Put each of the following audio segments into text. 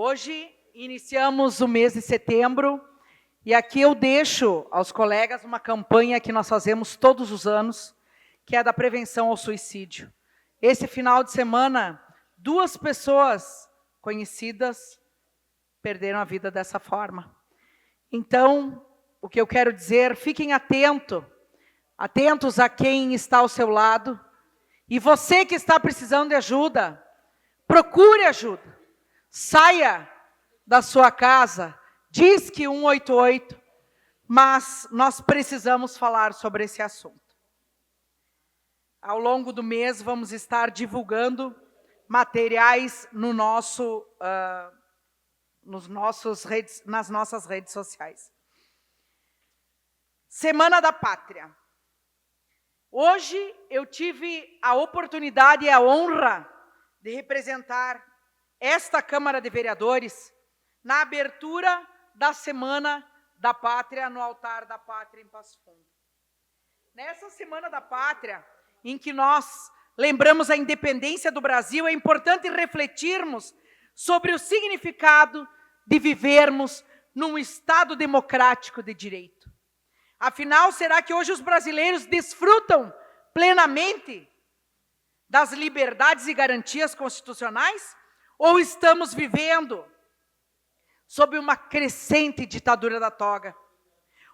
Hoje iniciamos o mês de setembro e aqui eu deixo aos colegas uma campanha que nós fazemos todos os anos, que é da prevenção ao suicídio. Esse final de semana, 2 pessoas conhecidas perderam a vida dessa forma. Então, o que eu quero dizer, fiquem atentos a quem está ao seu lado, e você que está precisando de ajuda, procure ajuda. Saia da sua casa, disque 188, mas nós precisamos falar sobre esse assunto. Ao longo do mês, vamos estar divulgando materiais nas nossas redes sociais. Semana da Pátria. Hoje eu tive a oportunidade e a honra de representar esta Câmara de Vereadores na abertura da Semana da Pátria no Altar da Pátria em Passo Fundo. Nessa Semana da Pátria, em que nós lembramos a independência do Brasil, é importante refletirmos sobre o significado de vivermos num Estado democrático de direito. Afinal, será que hoje os brasileiros desfrutam plenamente das liberdades e garantias constitucionais? Ou estamos vivendo sob uma crescente ditadura da toga,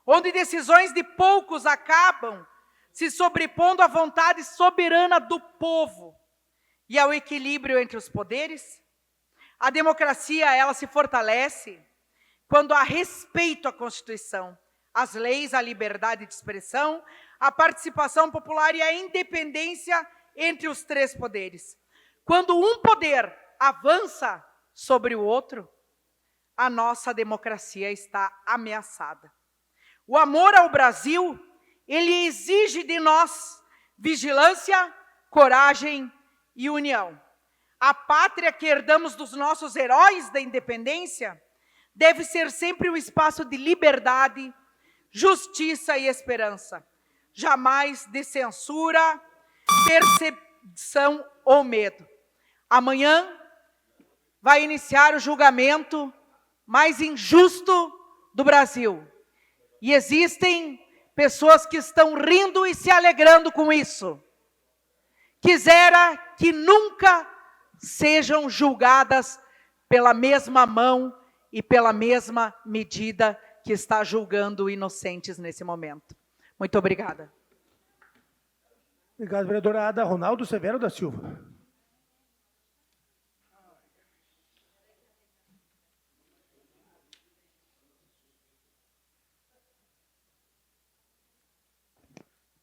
onde decisões de poucos acabam se sobrepondo à vontade soberana do povo e ao equilíbrio entre os poderes? A democracia, ela se fortalece quando há respeito à Constituição, às leis, à liberdade de expressão, à participação popular e à independência entre os 3 poderes. Quando um poder avança sobre o outro, a nossa democracia está ameaçada. O amor ao Brasil, ele exige de nós vigilância, coragem e união. A pátria que herdamos dos nossos heróis da independência deve ser sempre um espaço de liberdade, justiça e esperança, jamais de censura, perseguição ou medo. Amanhã vai iniciar o julgamento mais injusto do Brasil. E existem pessoas que estão rindo e se alegrando com isso. Quisera que nunca sejam julgadas pela mesma mão e pela mesma medida que está julgando inocentes nesse momento. Muito obrigada. Obrigado, vereadora Ada. Ronaldo Severo da Silva.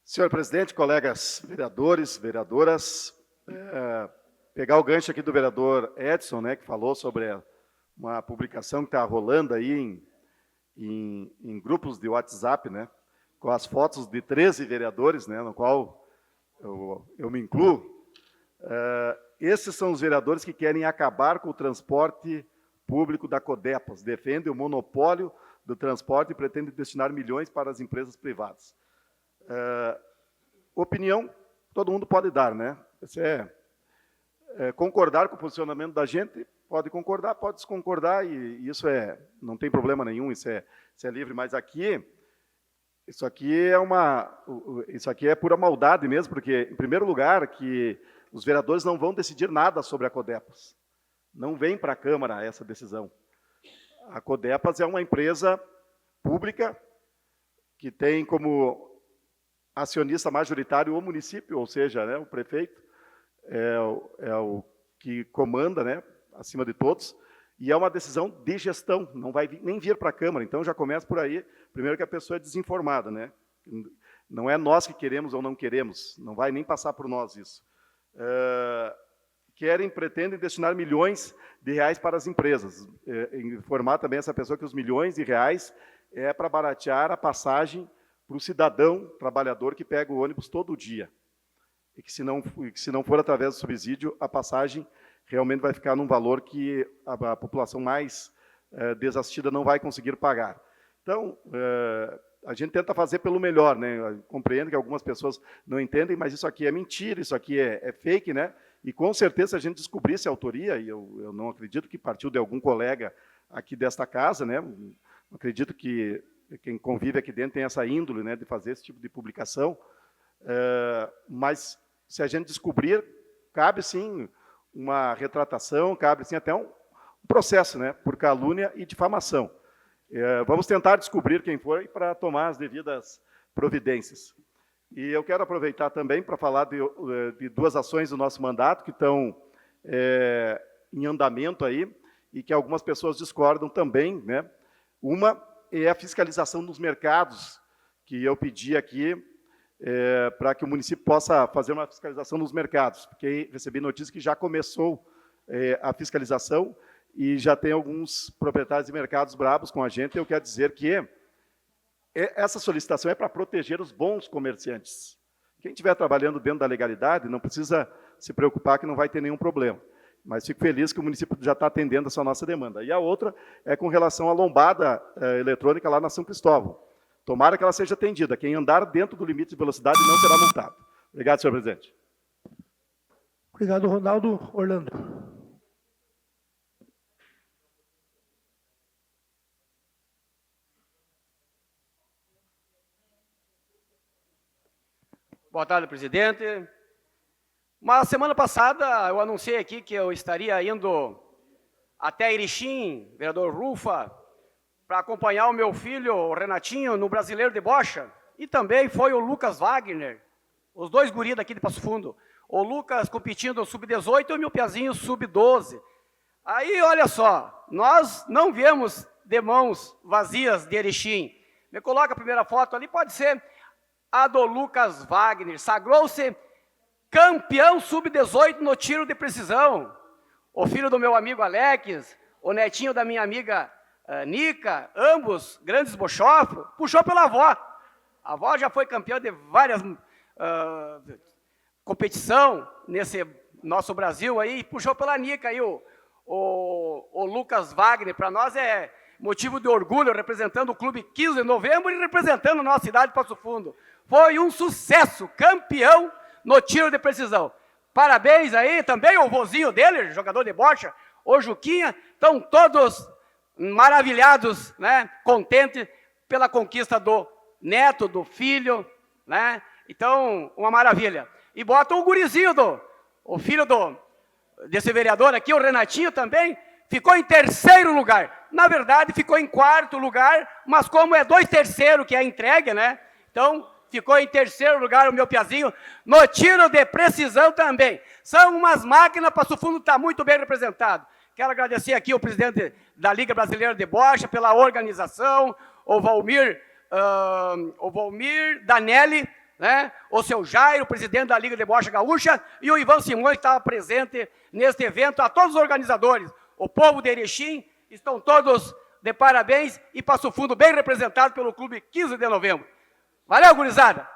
Senhor presidente, colegas vereadores, vereadoras, pegar o gancho aqui do vereador Edson, né, que falou sobre uma publicação que está rolando aí em grupos de WhatsApp, né, com as fotos de 13 vereadores, né, no qual eu me incluo. Esses são os vereadores que querem acabar com o transporte público da Codepas, defendem o monopólio do transporte e pretendem destinar milhões para as empresas privadas. Opinião, todo mundo pode dar, né? Você concordar com o posicionamento da gente, pode concordar, pode desconcordar, e isso não tem problema nenhum, isso é livre, mas isso aqui é pura maldade mesmo, porque, em primeiro lugar, que os vereadores não vão decidir nada sobre a Codepas. Não vem para a Câmara essa decisão. A Codepas é uma empresa pública que tem como acionista majoritário o município, ou seja, né, o prefeito é o que comanda, né, acima de todos, e é uma decisão de gestão, não vai nem vir para a Câmara, então já começa por aí, primeiro que a pessoa é desinformada, né? Não é nós que queremos ou não queremos, não vai nem passar por nós isso. Pretendem destinar milhões de reais para as empresas, informar também essa pessoa que os milhões de reais é para baratear a passagem para o cidadão trabalhador que pega o ônibus todo dia. E que se não for através do subsídio, a passagem realmente vai ficar num valor que a população mais desassistida não vai conseguir pagar. Então, a gente tenta fazer pelo melhor, né? Eu compreendo que algumas pessoas não entendem, mas isso aqui é mentira, isso aqui é fake, né? E, com certeza, se a gente descobrisse a autoria, e eu não acredito que partiu de algum colega aqui desta casa, né? Acredito que quem convive aqui dentro tem essa índole, né, de fazer esse tipo de publicação, mas, se a gente descobrir, cabe, sim, uma retratação, cabe, sim, até um processo, né, por calúnia e difamação. Vamos tentar descobrir quem foi para tomar as devidas providências. E eu quero aproveitar também para falar de duas ações do nosso mandato que estão em andamento aí e que algumas pessoas discordam também, né? Uma é a fiscalização dos mercados, que eu pedi aqui para que o município possa fazer uma fiscalização nos mercados, porque recebi notícia que já começou a fiscalização e já tem alguns proprietários de mercados bravos com a gente. Eu quero dizer que essa solicitação é para proteger os bons comerciantes. Quem estiver trabalhando dentro da legalidade não precisa se preocupar que não vai ter nenhum problema. Mas fico feliz que o município já está atendendo essa nossa demanda. E a outra é com relação à lombada eletrônica lá na São Cristóvão. Tomara que ela seja atendida. Quem andar dentro do limite de velocidade não será multado. Obrigado, senhor presidente. Obrigado, Ronaldo. Orlando. Boa tarde, presidente. Mas semana passada eu anunciei aqui que eu estaria indo até Erechim, vereador Rufa, para acompanhar o meu filho, o Renatinho, no Brasileiro de Bocha. E também foi o Lucas Wagner, os dois guris daqui de Passo Fundo. O Lucas competindo sub-18 e o meu piazinho sub-12. Aí, olha só, nós não viemos de mãos vazias de Erechim. Me coloca a primeira foto ali, pode ser a do Lucas Wagner. Sagrou-se campeão sub-18 no tiro de precisão. O filho do meu amigo Alex, o netinho da minha amiga Nica, ambos grandes bochofos, puxou pela avó. A avó já foi campeã de várias competição nesse nosso Brasil aí, puxou pela Nica aí o Lucas Wagner. Para nós é motivo de orgulho, representando o Clube 15 de Novembro e representando a nossa cidade de Passo Fundo. Foi um sucesso, campeão no tiro de precisão. Parabéns aí também o vozinho dele, jogador de bocha, o Juquinha, estão todos maravilhados, né, contentes pela conquista do neto, do filho, né? Então, uma maravilha. E botam o gurizinho, o filho desse vereador aqui, o Renatinho também, ficou em terceiro lugar. Na verdade, ficou em quarto lugar, mas como é 2/3 que é entregue, né? Então, ficou em terceiro lugar o meu piazinho, no tiro de precisão também. São umas máquinas, Passo Fundo está muito bem representado. Quero agradecer aqui o presidente da Liga Brasileira de Bocha pela organização, o Valmir Danelli, né? O seu Jairo, presidente da Liga de Bocha Gaúcha, e o Ivan Simões, que estava presente neste evento. A todos os organizadores, o povo de Erechim, estão todos de parabéns e Passo Fundo bem representado pelo Clube 15 de Novembro. Valeu, gurizada!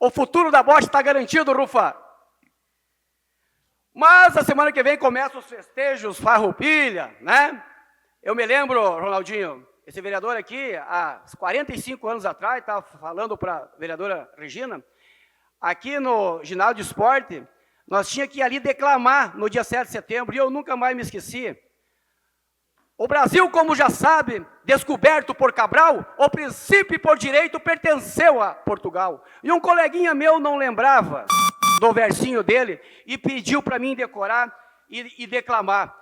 O futuro da bocha está garantido, Rufa! Mas a semana que vem começam os festejos, farroupilha, né? Eu me lembro, Ronaldinho, esse vereador aqui, há 45 anos atrás, estava falando para a vereadora Regina, aqui no ginásio de esporte, nós tínhamos que ir ali declamar no dia 7 de setembro, e eu nunca mais me esqueci. O Brasil, como já sabe, descoberto por Cabral, o princípio e por direito pertenceu a Portugal. E um coleguinha meu não lembrava do versinho dele e pediu para mim decorar e declamar.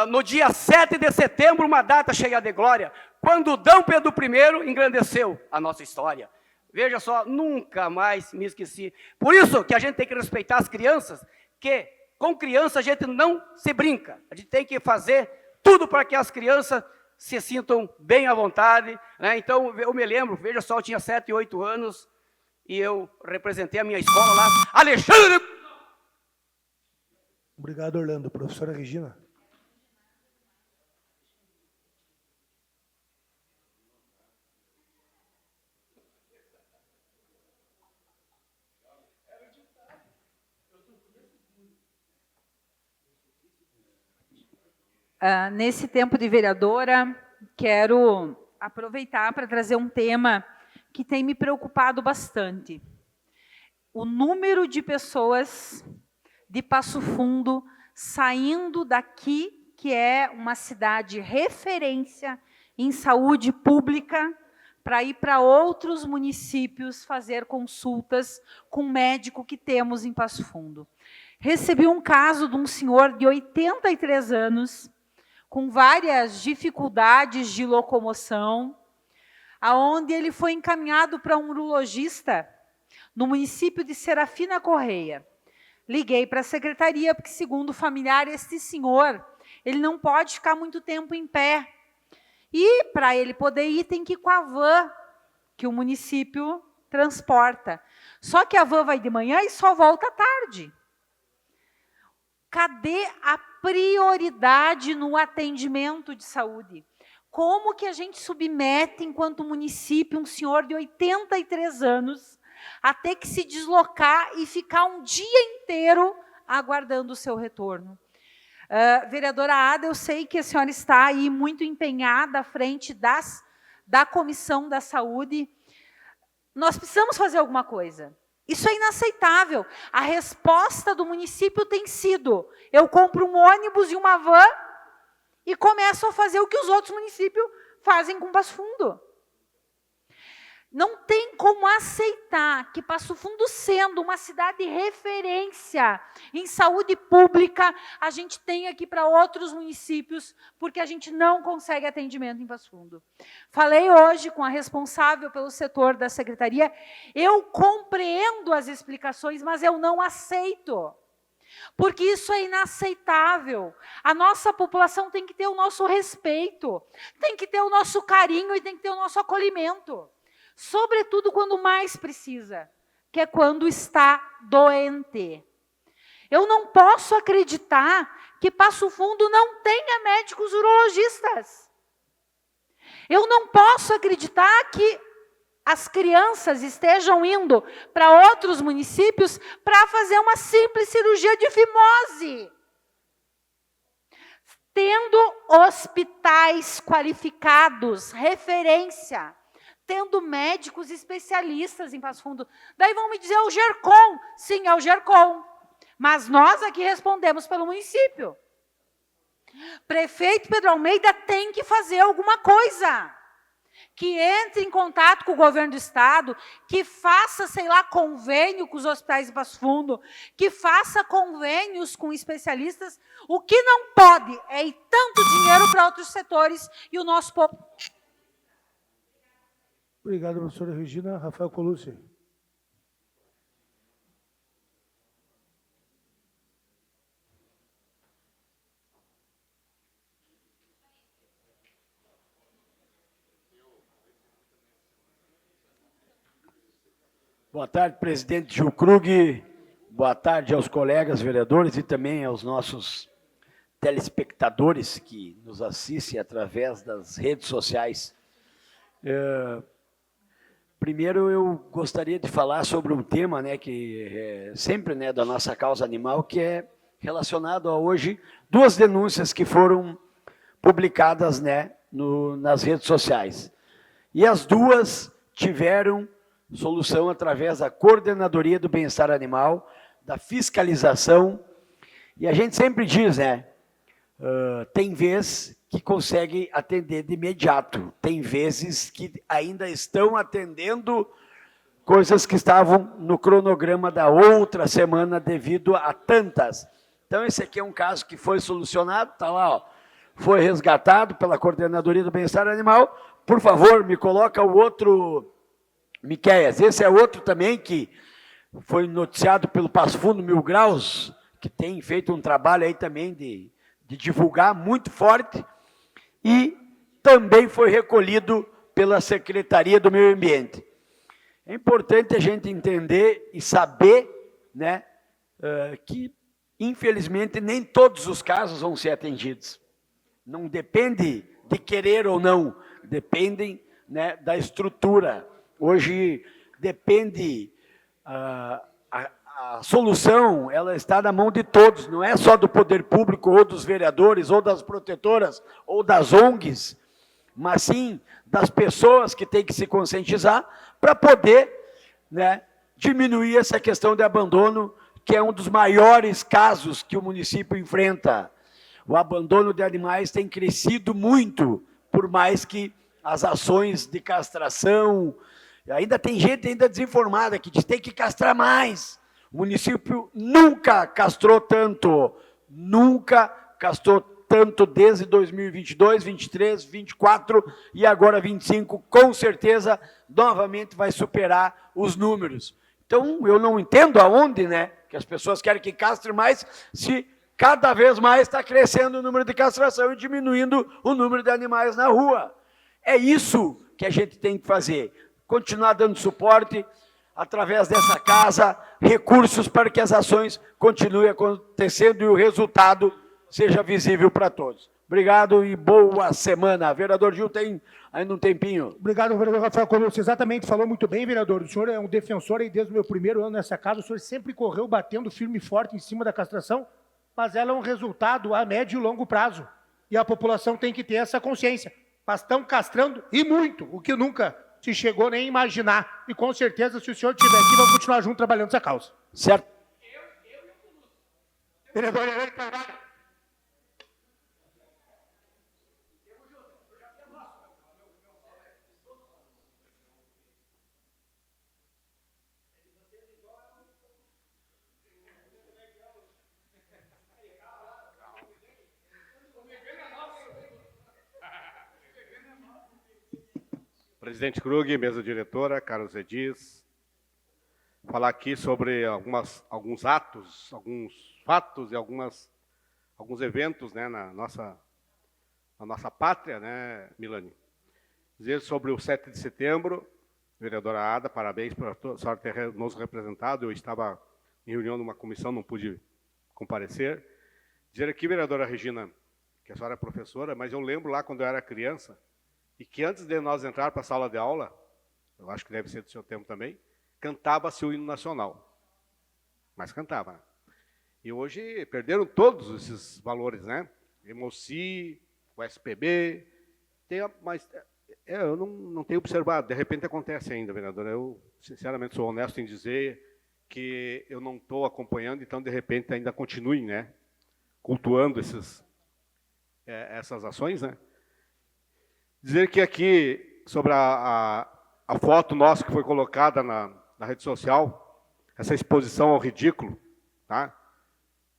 No dia 7 de setembro, uma data cheia de glória, quando D. Pedro I engrandeceu a nossa história. Veja só, nunca mais me esqueci. Por isso que a gente tem que respeitar as crianças, que com criança a gente não se brinca. A gente tem que fazer tudo para que as crianças se sintam bem à vontade, né? Então, eu me lembro, veja só, eu tinha 7, 8 anos, e eu representei a minha escola lá. Alexandre! Obrigado, Orlando. Professora Regina. Nesse tempo de vereadora, quero aproveitar para trazer um tema que tem me preocupado bastante. O número de pessoas de Passo Fundo, saindo daqui, que é uma cidade referência em saúde pública, para ir para outros municípios fazer consultas com o médico que temos em Passo Fundo. Recebi um caso de um senhor de 83 anos, com várias dificuldades de locomoção, aonde ele foi encaminhado para um urologista no município de Serafina Correia. Liguei para a secretaria, porque, segundo o familiar, este senhor, ele não pode ficar muito tempo em pé. E, para ele poder ir, tem que ir com a van, que o município transporta. Só que a van vai de manhã e só volta à tarde. Cadê a prioridade no atendimento de saúde? Como que a gente submete, enquanto município, um senhor de 83 anos a ter que se deslocar e ficar um dia inteiro aguardando o seu retorno? Vereadora Ada, eu sei que a senhora está aí muito empenhada à frente da Comissão da Saúde. Nós precisamos fazer alguma coisa. Isso é inaceitável. A resposta do município tem sido: eu compro um ônibus e uma van e começo a fazer o que os outros municípios fazem com Passo Fundo. Não tem como aceitar que Passo Fundo, sendo uma cidade referência em saúde pública, a gente tenha que ir para outros municípios, porque a gente não consegue atendimento em Passo Fundo. Falei hoje com a responsável pelo setor da secretaria, eu compreendo as explicações, mas eu não aceito, porque isso é inaceitável. A nossa população tem que ter o nosso respeito, tem que ter o nosso carinho e tem que ter o nosso acolhimento. Sobretudo quando mais precisa, que é quando está doente. Eu não posso acreditar que Passo Fundo não tenha médicos urologistas. Eu não posso acreditar que as crianças estejam indo para outros municípios para fazer uma simples cirurgia de fimose. Tendo hospitais qualificados, referência, tendo médicos especialistas em Passo Fundo. Daí vão me dizer, é o GERCOM. Sim, é o GERCOM. Mas nós aqui respondemos pelo município. Prefeito Pedro Almeida tem que fazer alguma coisa. Que entre em contato com o governo do estado, que faça, sei lá, convênio com os hospitais de Passo Fundo, que faça convênios com especialistas. O que não pode é ir tanto dinheiro para outros setores e o nosso povo... Obrigado, professora Regina. Rafael Colucci. Boa tarde, presidente Gil Krug. Boa tarde aos colegas vereadores e também aos nossos telespectadores que nos assistem através das redes sociais. Primeiro, eu gostaria de falar sobre um tema, né, que é sempre, né, da nossa causa animal, que é relacionado a hoje duas denúncias que foram publicadas, né, nas redes sociais. E as duas tiveram solução através da Coordenadoria do Bem-Estar Animal, da fiscalização. E a gente sempre diz, né, tem vezes que consegue atender de imediato. Tem vezes que ainda estão atendendo coisas que estavam no cronograma da outra semana devido a tantas. Então, esse aqui é um caso que foi solucionado, está lá, ó, foi resgatado pela Coordenadoria do Bem-Estar Animal. Por favor, me coloca o outro, Miqueias. Esse é outro também que foi noticiado pelo Passo Fundo 1000 Graus, que tem feito um trabalho aí também de divulgar muito forte. E também foi recolhido pela Secretaria do Meio Ambiente. É importante a gente entender e saber, né, que, infelizmente, nem todos os casos vão ser atendidos. Não depende de querer ou não, dependem, né, da estrutura. Hoje depende, a solução, ela está na mão de todos, não é só do poder público, ou dos vereadores, ou das protetoras, ou das ONGs, mas sim das pessoas que têm que se conscientizar para poder, né, diminuir essa questão de abandono que é um dos maiores casos que o município enfrenta. O abandono de animais tem crescido muito, por mais que as ações de castração, ainda tem gente ainda desinformada que diz que tem que castrar mais. O município nunca castrou tanto, desde 2022, 23, 24 e agora 25, com certeza, novamente vai superar os números. Então, eu não entendo aonde, né, que as pessoas querem que castre mais, se cada vez mais está crescendo o número de castração e diminuindo o número de animais na rua. É isso que a gente tem que fazer, continuar dando suporte, através dessa casa, recursos para que as ações continuem acontecendo e o resultado seja visível para todos. Obrigado e boa semana. Vereador Gil, tem ainda um tempinho. Obrigado, vereador Rafael Colucci. Exatamente, falou muito bem, vereador. O senhor é um defensor aí desde o meu primeiro ano nessa casa. O senhor sempre correu batendo firme e forte em cima da castração, mas ela é um resultado a médio e longo prazo. E a população tem que ter essa consciência. Mas estão castrando, e muito, o que nunca se chegou nem a imaginar. E com certeza, se o senhor estiver aqui, vamos continuar juntos trabalhando essa causa. Certo. Vereador Helene Carvalho. Presidente Krug, mesa diretora, Carlos Edis, falar aqui sobre alguns atos, alguns fatos e alguns eventos, né, na nossa pátria, né, Milani. Dizer sobre o 7 de setembro, vereadora Ada, parabéns por a senhora ter nos representado. Eu estava em reunião numa comissão, não pude comparecer. Dizer aqui, vereadora Regina, que a senhora é professora, mas eu lembro lá quando eu era criança, e que antes de nós entrar para a sala de aula, eu acho que deve ser do seu tempo também, cantava-se o hino nacional. Mas cantava, né? E hoje perderam todos esses valores, né? Emoci, o SPB, mas eu não tenho observado, de repente acontece ainda, vereadora. Eu, sinceramente, sou honesto em dizer que eu não estou acompanhando, então, de repente, ainda continuem, né, cultuando essas ações, né? Dizer que aqui, sobre a foto nossa que foi colocada na rede social, essa exposição ao ridículo, tá?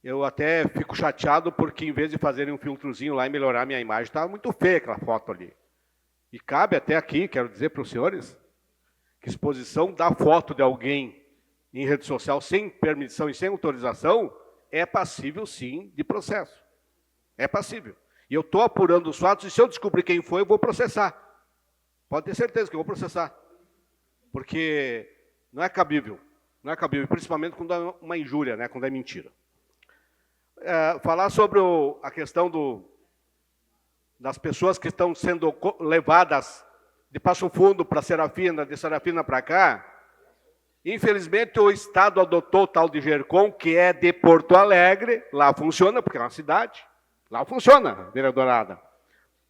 Eu até fico chateado porque, em vez de fazerem um filtrozinho lá e melhorar a minha imagem, estava muito feia aquela foto ali. E cabe até aqui, quero dizer para os senhores, que exposição da foto de alguém em rede social sem permissão e sem autorização é passível, sim, de processo. É passível. E eu estou apurando os fatos, e se eu descobrir quem foi, eu vou processar. Pode ter certeza que eu vou processar. Porque não é cabível. Não é cabível, principalmente quando é uma injúria, né, quando é mentira. Falar sobre a questão das pessoas que estão sendo levadas de Passo Fundo para Serafina, de Serafina para cá. Infelizmente, o Estado adotou o tal de GERCOM, que é de Porto Alegre. Lá funciona, porque é uma cidade. Lá funciona, vereadora Ada.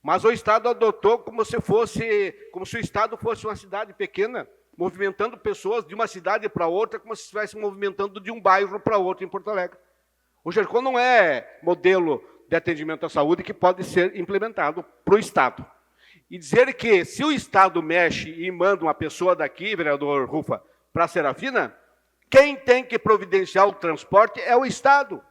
Mas o Estado adotou como se o Estado fosse uma cidade pequena, movimentando pessoas de uma cidade para outra, como se estivesse movimentando de um bairro para outro em Porto Alegre. O GERCOM não é modelo de atendimento à saúde que pode ser implementado para o Estado. E dizer que se o Estado mexe e manda uma pessoa daqui, vereador Rufa, para Serafina, quem tem que providenciar o transporte é o Estado.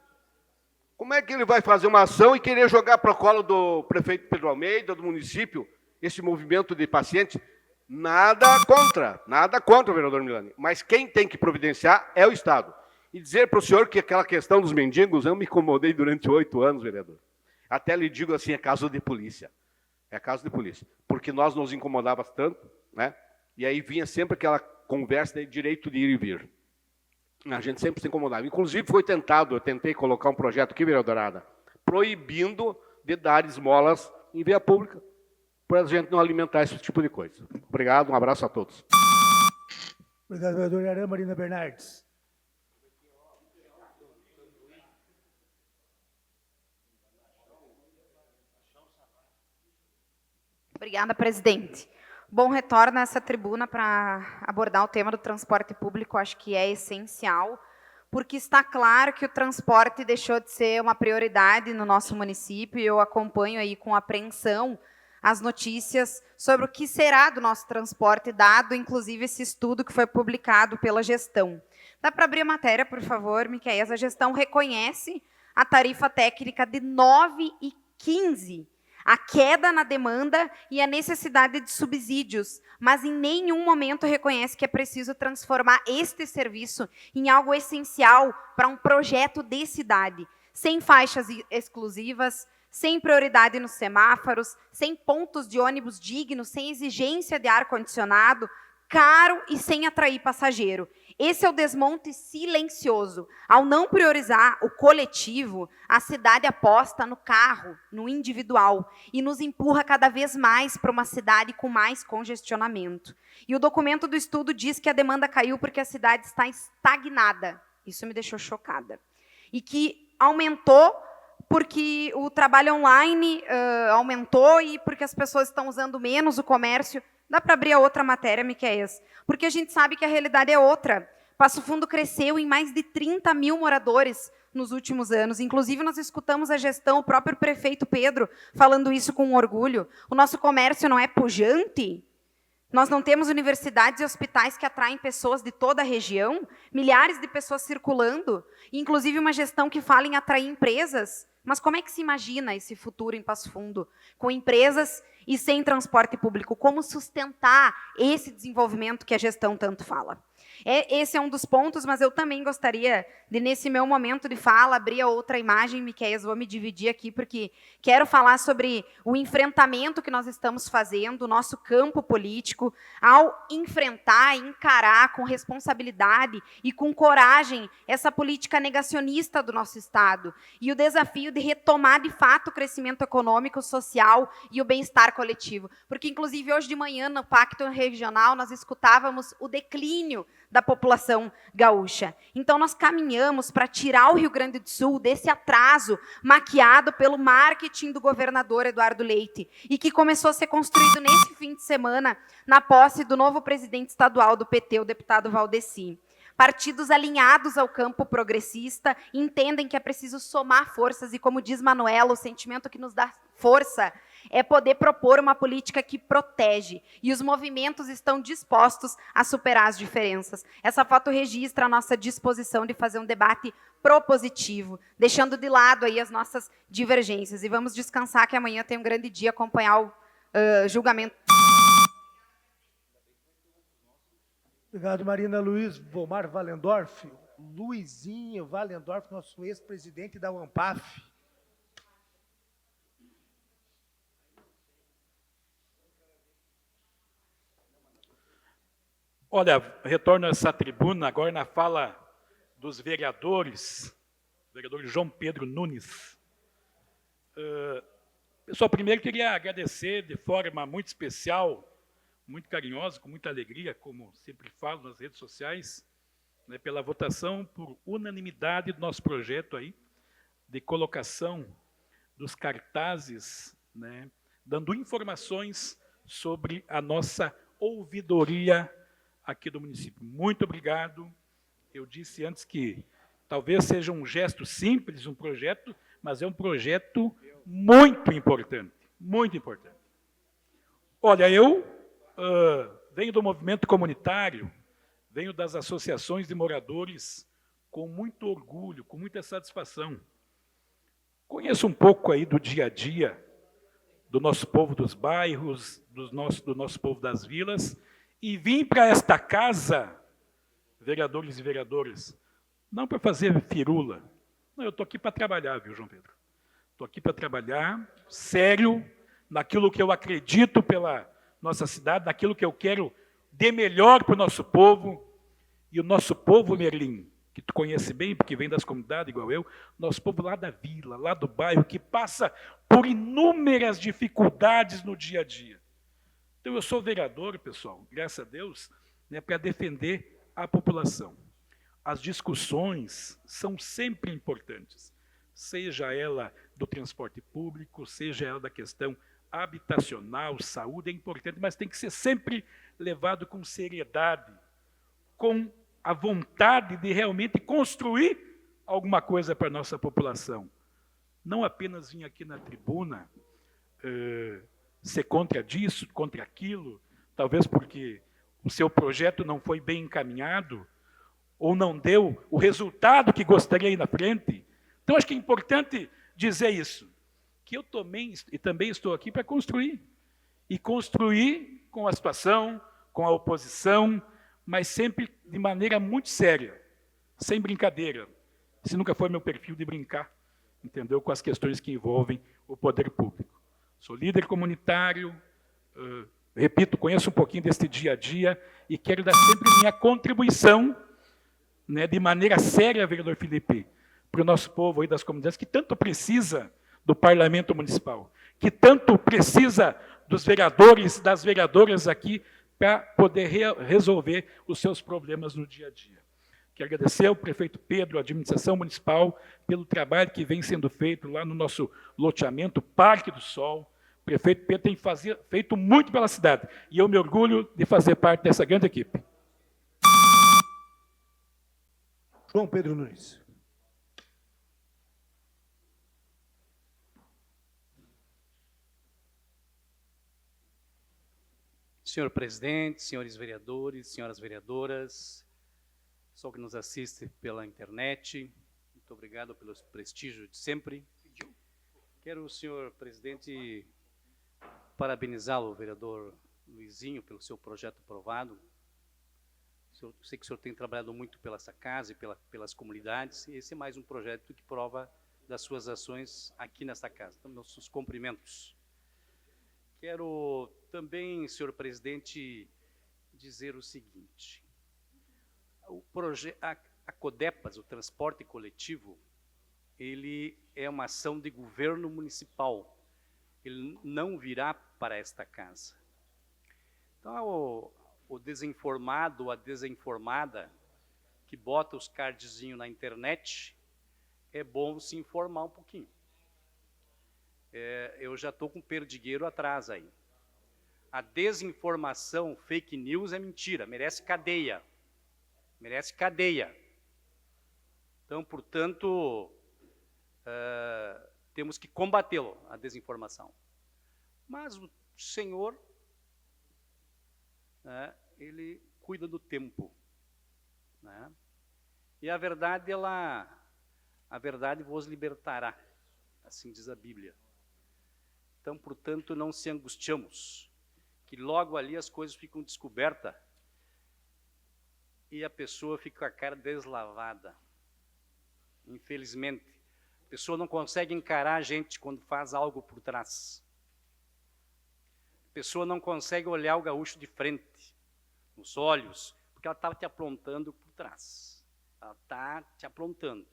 Como é que ele vai fazer uma ação e querer jogar para o colo do prefeito Pedro Almeida, do município, esse movimento de pacientes? Nada contra, vereador Milani. Mas quem tem que providenciar é o Estado. E dizer para o senhor que aquela questão dos mendigos, eu me incomodei durante 8 anos, vereador. Até lhe digo assim, é caso de polícia. É caso de polícia. Porque nós nos incomodávamos tanto, né? E aí vinha sempre aquela conversa de direito de ir e vir. A gente sempre se incomodava. Inclusive, eu tentei colocar um projeto aqui, vereadora Ada, proibindo de dar esmolas em via pública, para a gente não alimentar esse tipo de coisa. Obrigado, um abraço a todos. Obrigado, vereadora Ana Marina Bernardes. Obrigada, presidente. Bom, retorno a essa tribuna para abordar o tema do transporte público, acho que é essencial, porque está claro que o transporte deixou de ser uma prioridade no nosso município, e eu acompanho aí com apreensão as notícias sobre o que será do nosso transporte, dado, inclusive, esse estudo que foi publicado pela gestão. Dá para abrir a matéria, por favor, Miquéias? A gestão reconhece a tarifa técnica de 9,15, a queda na demanda e a necessidade de subsídios, mas em nenhum momento reconhece que é preciso transformar este serviço em algo essencial para um projeto de cidade, sem faixas exclusivas, sem prioridade nos semáforos, sem pontos de ônibus dignos, sem exigência de ar-condicionado, caro e sem atrair passageiro. Esse é o desmonte silencioso. Ao não priorizar o coletivo, a cidade aposta no carro, no individual, e nos empurra cada vez mais para uma cidade com mais congestionamento. E o documento do estudo diz que a demanda caiu porque a cidade está estagnada. Isso me deixou chocada. E que aumentou porque o trabalho online aumentou e porque as pessoas estão usando menos o comércio. Dá para abrir a outra matéria, Miquéias? Porque a gente sabe que a realidade é outra. Passo Fundo cresceu em mais de 30 mil moradores nos últimos anos. Inclusive, nós escutamos a gestão, o próprio prefeito Pedro, falando isso com orgulho. O nosso comércio não é pujante? Nós não temos universidades e hospitais que atraem pessoas de toda a região? Milhares de pessoas circulando? Inclusive, uma gestão que fala em atrair empresas? Mas como é que se imagina esse futuro em Passo Fundo? Com empresas e sem transporte público? Como sustentar esse desenvolvimento que a gestão tanto fala? Esse é um dos pontos, mas eu também gostaria de, nesse meu momento de fala, abrir a outra imagem, Miquéias, vou me dividir aqui, porque quero falar sobre o enfrentamento que nós estamos fazendo, o nosso campo político, ao enfrentar, encarar com responsabilidade e com coragem essa política negacionista do nosso Estado, e o desafio de retomar, de fato, o crescimento econômico, social e o bem-estar coletivo. Porque, inclusive, hoje de manhã, no Pacto Regional, nós escutávamos o declínio da população gaúcha. Então, nós caminhamos para tirar o Rio Grande do Sul desse atraso maquiado pelo marketing do governador Eduardo Leite, e que começou a ser construído nesse fim de semana, na posse do novo presidente estadual do PT, o deputado Valdeci. Partidos alinhados ao campo progressista entendem que é preciso somar forças e, como diz Manuela, o sentimento que nos dá força é poder propor uma política que protege, e os movimentos estão dispostos a superar as diferenças. Essa foto registra a nossa disposição de fazer um debate propositivo, deixando de lado aí as nossas divergências. E vamos descansar, que amanhã tem um grande dia, acompanhar o julgamento. Obrigado, Marina. Luiz Vomar Valendorf. Luizinho Valendorf, nosso ex-presidente da UAMPAF. Olha, retorno a essa tribuna agora na fala dos vereadores, o vereador João Pedro Nunes. Pessoal, primeiro queria agradecer de forma muito especial, muito carinhosa, com muita alegria, como sempre falo nas redes sociais, né, pela votação por unanimidade do nosso projeto aí, de colocação dos cartazes, né, dando informações sobre a nossa ouvidoria aqui do município. Muito obrigado. Eu disse antes que talvez seja um gesto simples, um projeto, mas é um projeto muito importante, muito importante. Olha, eu venho do movimento comunitário, venho das associações de moradores com muito orgulho, com muita satisfação. Conheço um pouco aí do dia a dia do nosso povo dos bairros, do nosso povo das vilas, e vim para esta casa, vereadores e vereadoras, não para fazer firula. Não, eu estou aqui para trabalhar, viu, João Pedro? Estou aqui para trabalhar, sério, naquilo que eu acredito pela nossa cidade, naquilo que eu quero de melhor para o nosso povo. E o nosso povo, Merlim, que tu conhece bem, porque vem das comunidades igual eu, nosso povo lá da vila, lá do bairro, que passa por inúmeras dificuldades no dia a dia. Então, eu sou vereador, pessoal, graças a Deus, né, para defender a população. As discussões são sempre importantes, seja ela do transporte público, seja ela da questão habitacional, saúde, é importante, mas tem que ser sempre levado com seriedade, com a vontade de realmente construir alguma coisa para a nossa população. Não apenas vir aqui na tribuna ser contra disso, contra aquilo, talvez porque o seu projeto não foi bem encaminhado, ou não deu o resultado que gostaria aí na frente. Então, acho que é importante dizer isso, que eu também estou aqui para construir. E construir com a situação, com a oposição, mas sempre de maneira muito séria, sem brincadeira. Esse nunca foi meu perfil de brincar, entendeu? Com as questões que envolvem o poder público. Sou líder comunitário, repito, conheço um pouquinho deste dia a dia e quero dar sempre minha contribuição, né, de maneira séria, vereador Felipe, para o nosso povo aí das comunidades, que tanto precisa do parlamento municipal, que tanto precisa dos vereadores, das vereadoras aqui, para poder resolver os seus problemas no dia a dia. Quero agradecer ao prefeito Pedro, à administração municipal, pelo trabalho que vem sendo feito lá no nosso loteamento, Parque do Sol. O prefeito Pedro tem feito muito pela cidade, e eu me orgulho de fazer parte dessa grande equipe. João Pedro Nunes. Senhor presidente, senhores vereadores, senhoras vereadoras, pessoal que nos assiste pela internet, muito obrigado pelo prestígio de sempre. Quero, senhor presidente, parabenizá-lo, vereador Luizinho, pelo seu projeto aprovado. Eu sei que o senhor tem trabalhado muito pela essa casa e pelas comunidades, e esse é mais um projeto que prova das suas ações aqui nesta casa. Então, nossos cumprimentos. Quero também, senhor presidente, dizer o seguinte. A CODEPAS, o transporte coletivo, ele é uma ação de governo municipal. Ele não virá para esta casa. Então, o desinformado ou a desinformada que bota os cardzinhos na internet, é bom se informar um pouquinho. Eu já estou com perdigueiro atrás aí. A desinformação, fake news é mentira, merece cadeia. Merece cadeia. Então, portanto, temos que combatê-lo, a desinformação. Mas o senhor, ele cuida do tempo. Né? E a verdade vos libertará, assim diz a Bíblia. Então, portanto, não se angustiamos, que logo ali as coisas ficam descobertas e a pessoa fica com a cara deslavada. Infelizmente, a pessoa não consegue encarar a gente quando faz algo por trás. A pessoa não consegue olhar o gaúcho de frente, nos olhos, porque ela está te aprontando por trás. Ela está te aprontando.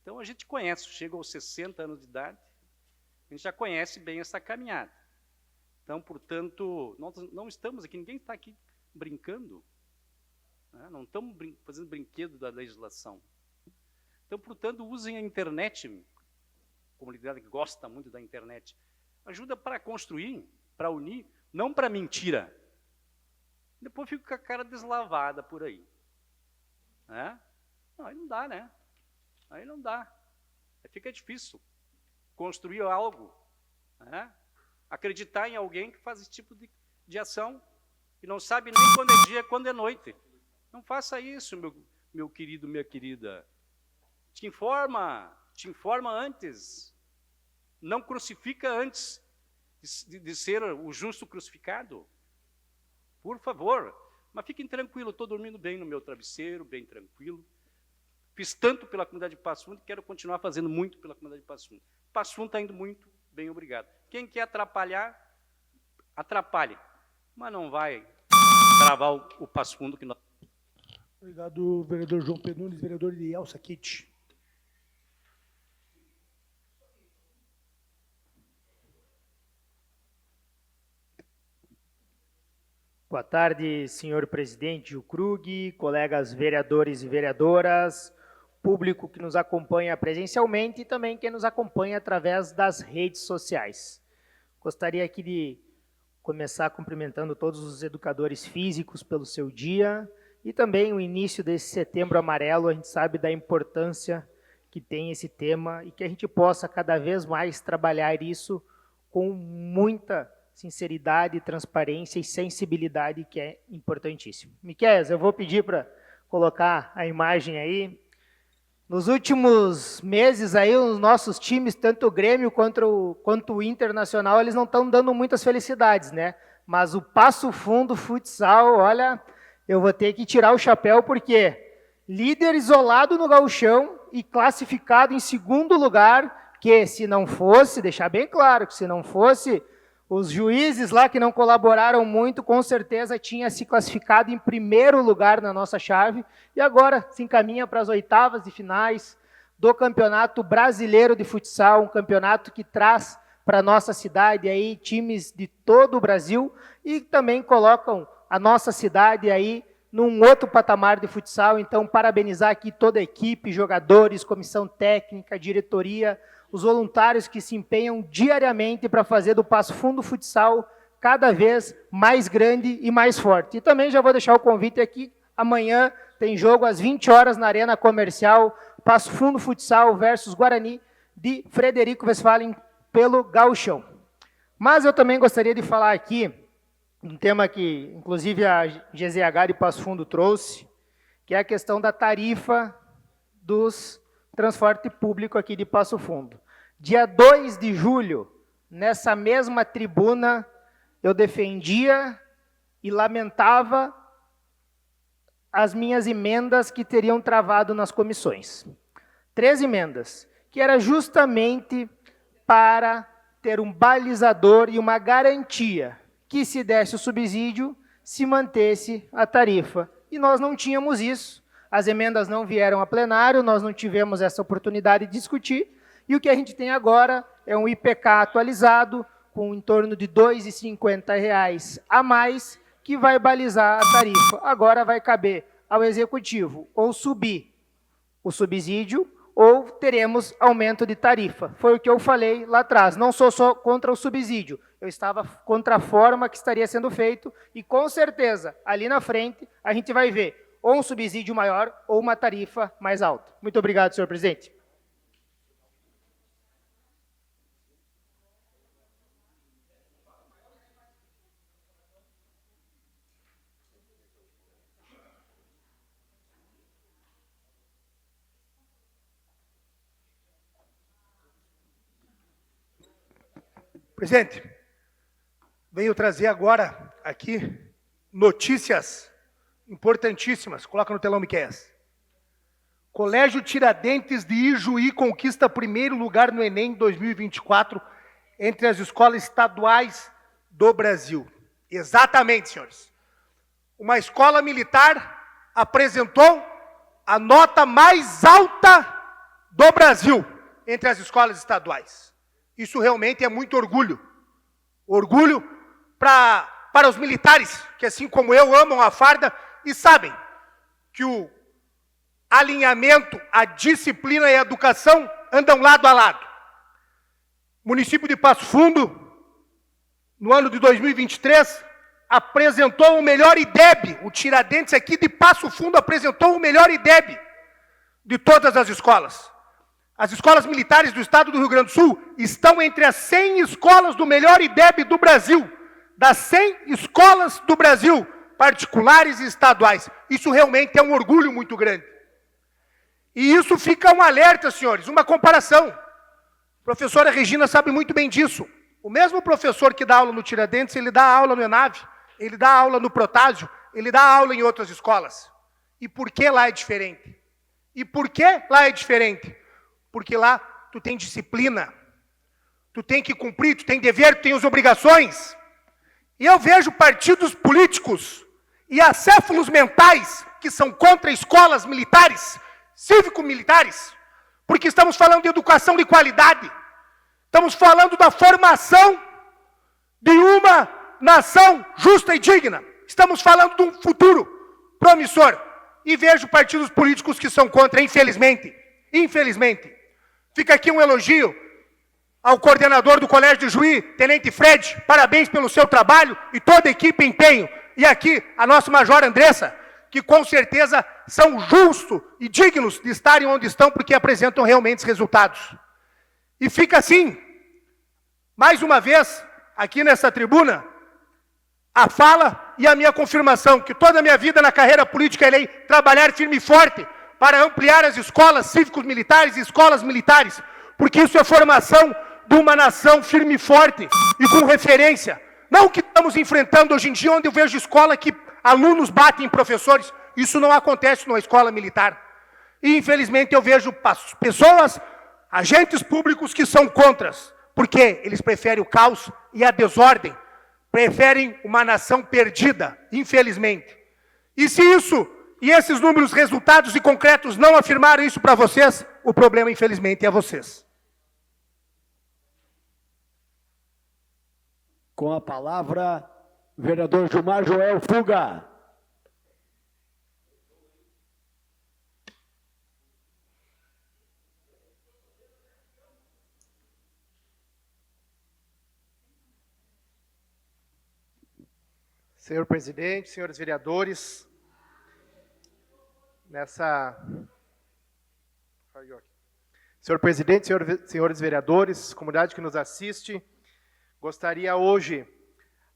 Então, a gente conhece, chega aos 60 anos de idade, a gente já conhece bem essa caminhada. Então, portanto, nós não estamos aqui, ninguém está aqui brincando, né? Não estamos fazendo brinquedo da legislação. Então, portanto, usem a internet, a comunidade que gosta muito da internet, ajuda para construir, para unir, não para mentira. Depois fica com a cara deslavada por aí. Né? Não, aí não dá, né? Aí não dá. Aí fica difícil construir algo, né? Acreditar em alguém que faz esse tipo de ação e não sabe nem quando é dia, quando é noite. Não faça isso, meu querido, minha querida. Te informa antes. Não crucifica antes de ser o justo crucificado. Por favor. Mas fiquem tranquilos, estou dormindo bem no meu travesseiro, bem tranquilo. Fiz tanto pela comunidade de Passo Fundo e quero continuar fazendo muito pela comunidade de Passo Fundo. Passo Fundo está indo muito bem, obrigado. Quem quer atrapalhar, atrapalhe. Mas não vai travar o Passo Fundo que nós... Obrigado, vereador João Pedro Nunes, vereador Elsa Kitt. Boa tarde, senhor presidente Gil Krug, colegas vereadores e vereadoras, público que nos acompanha presencialmente e também quem nos acompanha através das redes sociais. Gostaria aqui de começar cumprimentando todos os educadores físicos pelo seu dia e também o início desse Setembro Amarelo. A gente sabe da importância que tem esse tema e que a gente possa cada vez mais trabalhar isso com muita sinceridade, transparência e sensibilidade, que é importantíssimo. Miqueias, eu vou pedir para colocar a imagem aí. Nos últimos meses aí, os nossos times, tanto o Grêmio quanto o Internacional, eles não estão dando muitas felicidades, né? Mas o Passo Fundo Futsal, olha, eu vou ter que tirar o chapéu, porque líder isolado no gauchão e classificado em segundo lugar, que se não fosse, deixar bem claro, que se não fosse os juízes lá que não colaboraram muito, com certeza tinha se classificado em primeiro lugar na nossa chave, e agora se encaminha para as oitavas de finais do Campeonato Brasileiro de Futsal, um campeonato que traz para a nossa cidade aí times de todo o Brasil e também colocam a nossa cidade aí num outro patamar de futsal. Então, parabenizar aqui toda a equipe, jogadores, comissão técnica, diretoria, os voluntários que se empenham diariamente para fazer do Passo Fundo Futsal cada vez mais grande e mais forte. E também já vou deixar o convite aqui, amanhã tem jogo às 20 horas na Arena Comercial, Passo Fundo Futsal versus Guarani de Frederico Westphalen pelo Gauchão. Mas eu também gostaria de falar aqui um tema que, inclusive, a GZH de Passo Fundo trouxe, que é a questão da tarifa dos transporte público aqui de Passo Fundo. Dia 2 de julho, nessa mesma tribuna, eu defendia e lamentava as minhas emendas que teriam travado nas comissões. 3 emendas, que era justamente para ter um balizador e uma garantia que, se desse o subsídio, se mantesse a tarifa. E nós não tínhamos isso. As emendas não vieram a plenário, nós não tivemos essa oportunidade de discutir, e o que a gente tem agora é um IPK atualizado, com em torno de R$ 2,50 a mais, que vai balizar a tarifa. Agora vai caber ao Executivo ou subir o subsídio, ou teremos aumento de tarifa. Foi o que eu falei lá atrás. Não sou só contra o subsídio, eu estava contra a forma que estaria sendo feito, e com certeza, ali na frente, a gente vai ver ou um subsídio maior ou uma tarifa mais alta. Muito obrigado, senhor presidente. Presidente, venho trazer agora aqui notícias importantíssimas. Coloca no telão, Miqueias. Colégio Tiradentes de Ijuí conquista primeiro lugar no Enem 2024 entre as escolas estaduais do Brasil. Exatamente, senhores. Uma escola militar apresentou a nota mais alta do Brasil entre as escolas estaduais. Isso realmente é muito orgulho. Orgulho para os militares, que assim como eu amam a farda e sabem que o alinhamento, a disciplina e a educação andam lado a lado. O município de Passo Fundo, no ano de 2023, apresentou o melhor IDEB. O Tiradentes aqui de Passo Fundo apresentou o melhor IDEB de todas as escolas. As escolas militares do estado do Rio Grande do Sul estão entre as 100 escolas do melhor IDEB do Brasil. Das 100 escolas do Brasil, particulares e estaduais. Isso realmente é um orgulho muito grande. E isso fica um alerta, senhores, uma comparação. A professora Regina sabe muito bem disso. O mesmo professor que dá aula no Tiradentes, ele dá aula no ENAV, ele dá aula no Protásio, ele dá aula em outras escolas. E por que lá é diferente? E por que lá é diferente? Porque lá tu tem disciplina, tu tem que cumprir, tu tem dever, tu tem as obrigações. E eu vejo partidos políticos e acéfalos mentais que são contra escolas militares, cívico-militares, porque estamos falando de educação de qualidade, estamos falando da formação de uma nação justa e digna, estamos falando de um futuro promissor. E vejo partidos políticos que são contra, infelizmente. Infelizmente. Fica aqui um elogio ao coordenador do Colégio de Ijuí, Tenente Fred, parabéns pelo seu trabalho e toda a equipe em empenho. E aqui a nossa Major Andressa, que com certeza são justos e dignos de estarem onde estão, porque apresentam realmente resultados. E fica assim, mais uma vez, aqui nessa tribuna, a fala e a minha confirmação, que toda a minha vida na carreira política irei trabalhar firme e forte para ampliar as escolas cívicos militares e escolas militares, porque isso é formação de uma nação firme e forte e com referência. Não o que estamos enfrentando hoje em dia, onde eu vejo escola que alunos batem em professores. Isso não acontece numa escola militar. E, infelizmente, eu vejo pessoas, agentes públicos que são contras, porque eles preferem o caos e a desordem, preferem uma nação perdida, infelizmente. E se isso, e esses números, resultados e concretos não afirmaram isso para vocês, o problema, infelizmente, é vocês. Com a palavra, vereador Gilmar Joel Fuga. Senhor presidente, senhores vereadores, Senhor presidente, senhores vereadores, comunidade que nos assiste, gostaria hoje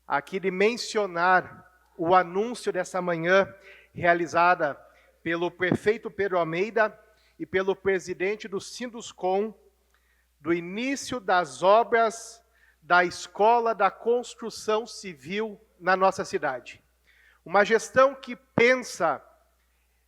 aqui de mencionar o anúncio dessa manhã realizada pelo prefeito Pedro Almeida e pelo presidente do Sinduscom do início das obras da Escola da Construção Civil na nossa cidade. Uma gestão que pensa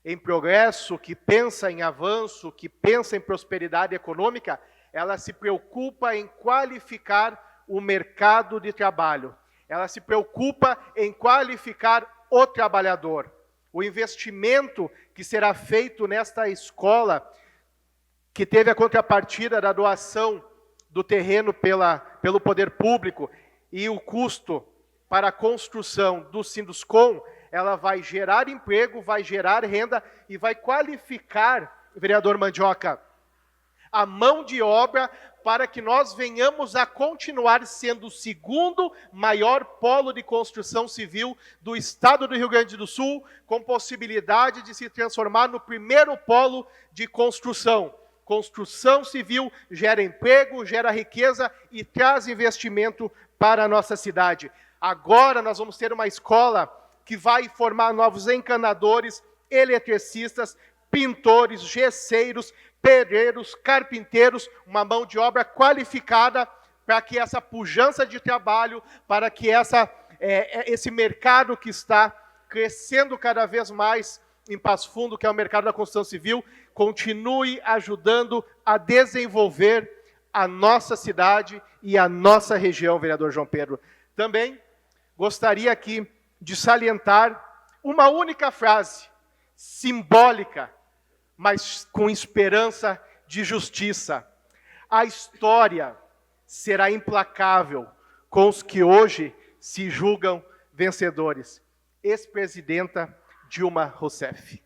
em progresso, que pensa em avanço, que pensa em prosperidade econômica, ela se preocupa em qualificar o mercado de trabalho. Ela se preocupa em qualificar o trabalhador. O investimento que será feito nesta escola, que teve a contrapartida da doação do terreno pelo poder público e o custo para a construção do Sinduscom, ela vai gerar emprego, vai gerar renda e vai qualificar, vereador Mandioca, a mão de obra para que nós venhamos a continuar sendo o segundo maior polo de construção civil do estado do Rio Grande do Sul, com possibilidade de se transformar no primeiro polo de construção. Construção civil gera emprego, gera riqueza e traz investimento para a nossa cidade. Agora nós vamos ter uma escola que vai formar novos encanadores, eletricistas, pintores, gesseiros, pedreiros, carpinteiros, uma mão de obra qualificada para que essa pujança de trabalho, para que esse mercado que está crescendo cada vez mais em Passo Fundo, que é o mercado da construção civil, continue ajudando a desenvolver a nossa cidade e a nossa região, vereador João Pedro. Também gostaria aqui de salientar uma única frase, simbólica, mas com esperança de justiça. A história será implacável com os que hoje se julgam vencedores. Ex-presidenta Dilma Rousseff.